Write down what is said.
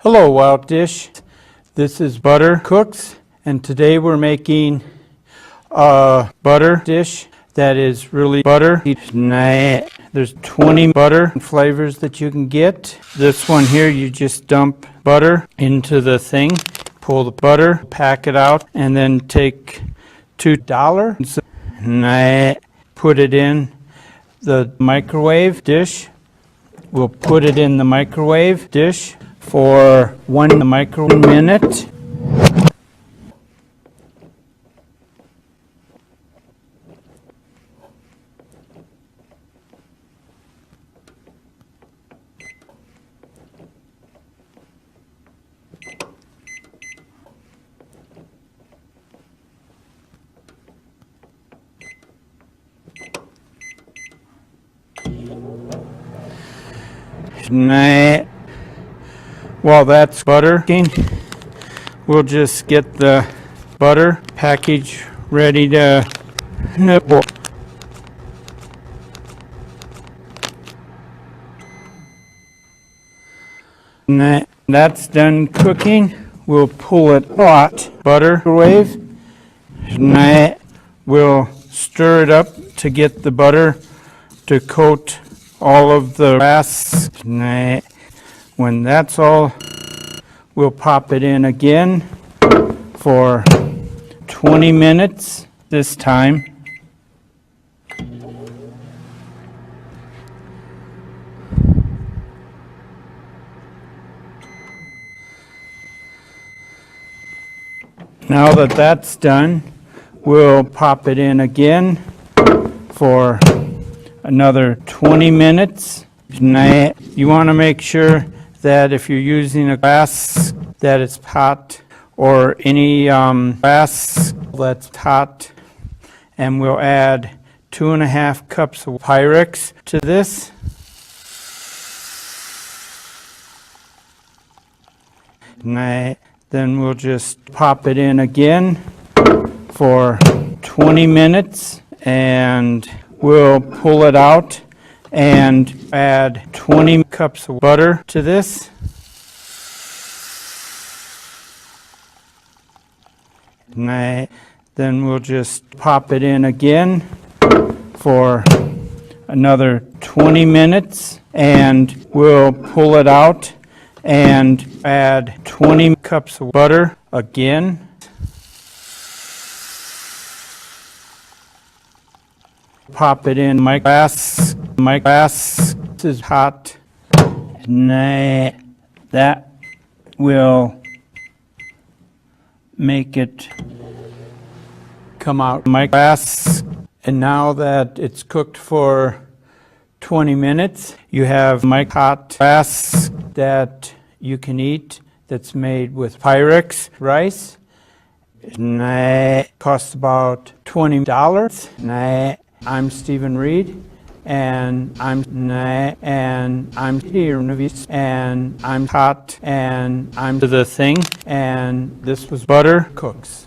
Hello Wild Dish, this is Butter Cooks, and today we're making a butter dish that is really butter. There's 20 butter flavors that you can get. This one here, you just dump butter into the thing, pull the butter, pack it out, and then take $2, put it in the microwave dish. We'll put it in the microwave dish for 1 minute. While that's buttering, we'll just get the butter package ready to nibble. That's done cooking. We'll pull it hot. Butter microwave. We'll stir it up to get the butter to coat all of the grass. When that's all, we'll pop it in again for 20 minutes this time. Now that that's done, we'll pop it in again for another 20 minutes. You want to make sure that if you're using a glass that it's hot, or any glass that's hot, and we'll add 2.5 cups of Pyrex to this. Then we'll just pop it in again for 20 minutes, and we'll pull it out and add 20 cups of butter to this. Then we'll just pop it in again for another 20 minutes, and we'll pull it out and add 20 cups of butter again. Pop it in my glass. My glass is hot. That will make it come out my glass. And now that it's cooked for 20 minutes, you have my hot glass that you can eat that's made with Pyrex rice. It costs about $20. I'm Stephen Reed, and I'm here, and I'm hot, and I'm to the thing, and this was Butter Cooks.